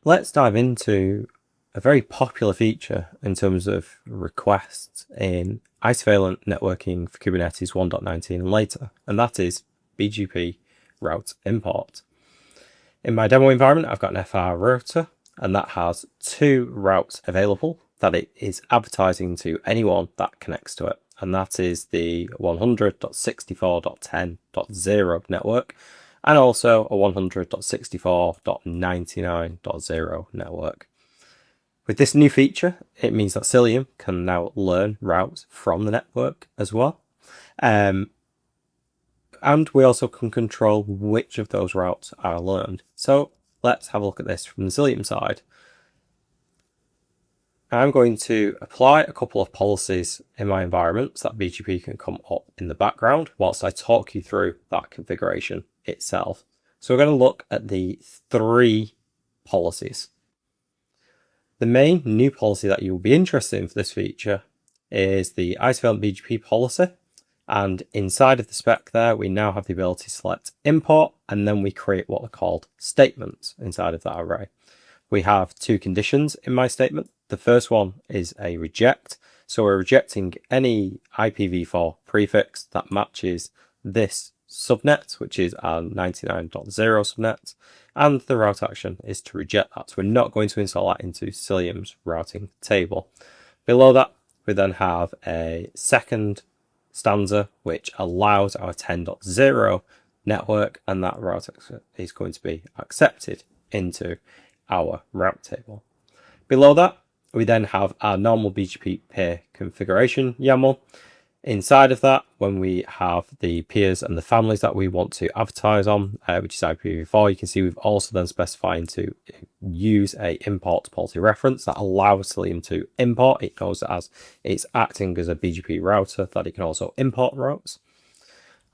Let's dive into a very popular feature in terms of requests in Isovalent Networking for Kubernetes 1.19 and later, and that is BGP route import. In my demo environment, I've got an FR router, and that has two routes available that it is advertising to anyone that connects to it, and that is the 100.64.10.0 network, and also a 100.64.99.0 network. With this new feature, it means that Cilium can now learn routes from the network as well. And we also can control which of those routes are learned. So let's have a look at this from the Cilium side. I'm going to apply a couple of policies in my environment so that BGP can come up in the background whilst I talk you through that configuration itself. So we're going to look at the three policies. The main new policy that you'll be interested in for this feature is the IsovalentBGPPolicy. And inside of the spec there, we now have the ability to select import, and then we create what are called statements inside of that array. We have two conditions in my statement. The first one is a reject. So we're rejecting any IPv4 prefix that matches this subnet, which is our 99.0 subnet. And the route action is to reject that. So we're not going to install that into Cilium's routing table. Below that, we then have a second stanza, which allows our 10.0 network, and that route is going to be accepted into our route table. Below that, we then have our normal BGP peer configuration YAML. Inside of that, when we have the peers and the families that we want to advertise on, which is IPv4, you can see we've also then specified to use a import policy reference that allows Cilium to import. It knows as it's acting as a BGP router that it can also import routes.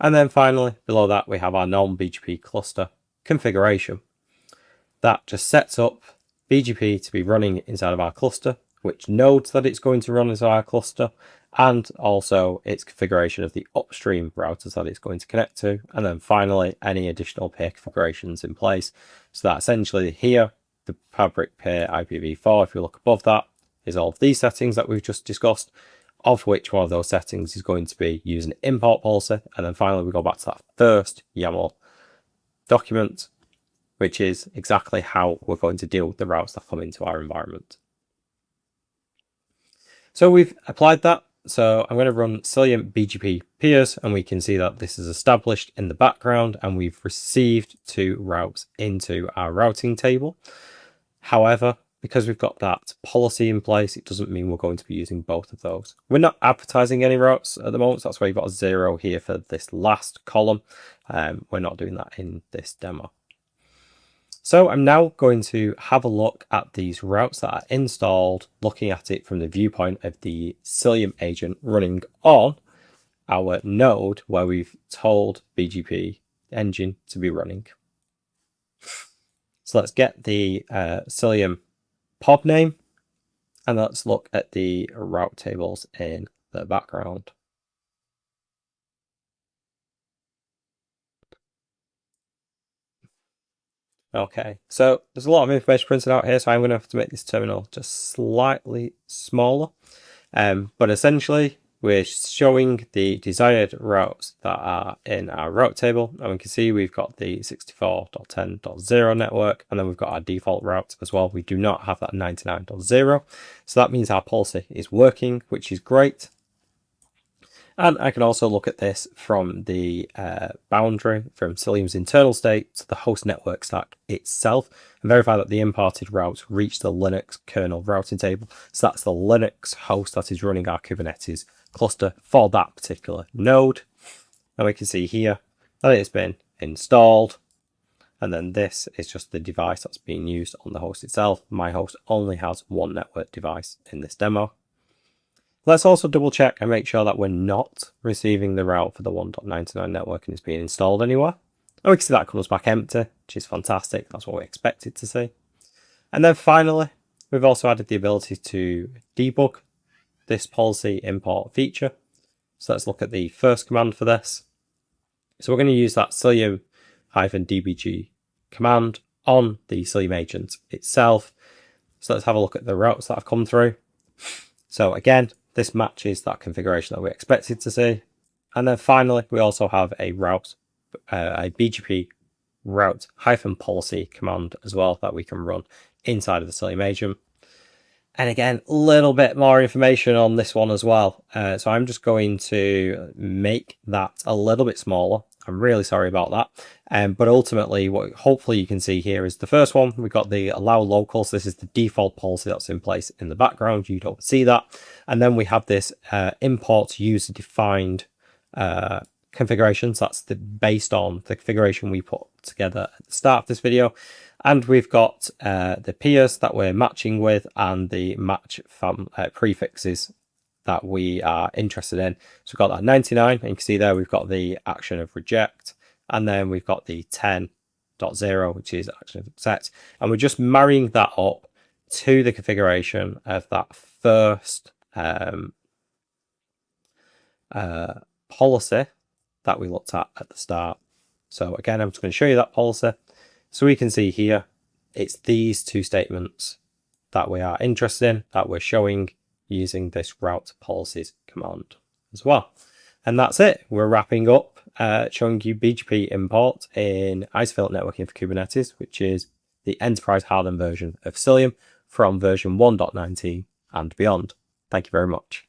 And then finally, below that, we have our normal BGP cluster configuration. That just sets up BGP to be running inside of our cluster, which nodes that it's going to run inside our cluster, and also its configuration of the upstream routers that it's going to connect to, and then finally any additional peer configurations in place. So that essentially here, the fabric peer IPv4, if you look above that, is all of these settings that we've just discussed, of which one of those settings is going to be using import policy. And then finally we go back to that first YAML document, which is exactly how we're going to deal with the routes that come into our environment. So we've applied that. So I'm going to run Cilium BGP peers, and we can see that this is established in the background, and we've received two routes into our routing table. However, because we've got that policy in place, it doesn't mean we're going to be using both of those. We're not advertising any routes at the moment, so that's why you've got a 0 here for this last column. We're not doing that in this demo. So I'm now going to have a look at these routes that are installed, looking at it from the viewpoint of the Cilium agent running on our node where we've told BGP engine to be running. So let's get the Cilium pod name, and let's look at the route tables in the background. Okay, so there's a lot of information printed out here, so I'm going to have to make this terminal just slightly smaller. But essentially, we're showing the desired routes that are in our route table, and we can see we've got the 64.10.0 network, and then we've got our default route as well. We do not have that 99.0, so that means our policy is working, which is great. And I can also look at this from the boundary from Cilium's internal state to the host network stack itself, and verify that the imported routes reach the Linux kernel routing table. So that's the Linux host that is running our Kubernetes cluster for that particular node. And we can see here that it's been installed. And then this is just the device that's being used on the host itself. My host only has one network device in this demo. Let's also double check and make sure that we're not receiving the route for the 1.99 network and it's being installed anywhere. And we can see that comes back empty, which is fantastic. That's what we expected to see. And then finally, we've also added the ability to debug this policy import feature. So let's look at the first command for this. So we're going to use that cilium-dbg command on the Cilium agent itself. So let's have a look at the routes that have come through. So again, this matches that configuration that we expected to see. And then finally, we also have a route, a BGP route -policy command as well that we can run inside of the Cilium agent. And again, a little bit more information on this one as well. So I'm just going to make that a little bit smaller. I'm really sorry about that. But ultimately, what hopefully you can see here is the first one. We've got the allow locals. This is the default policy that's in place in the background. You don't see that. And then we have this import user defined configurations. That's based on the configuration we put together at the start of this video. And we've got the peers that we're matching with and the match prefixes that we are interested in. So we've got that 99, and you can see there we've got the action of reject, and then we've got the 10.0, which is action of accept. And we're just marrying that up to the configuration of that first policy that we looked at the start. So again, I'm just going to show you that policy. So we can see here, it's these two statements that we are interested in, that we're showing using this route policies command as well. And that's it. We're wrapping up showing you BGP import in Isovalent Networking for Kubernetes, which is the enterprise hardened version of Cilium from version 1.19 and beyond. Thank you very much.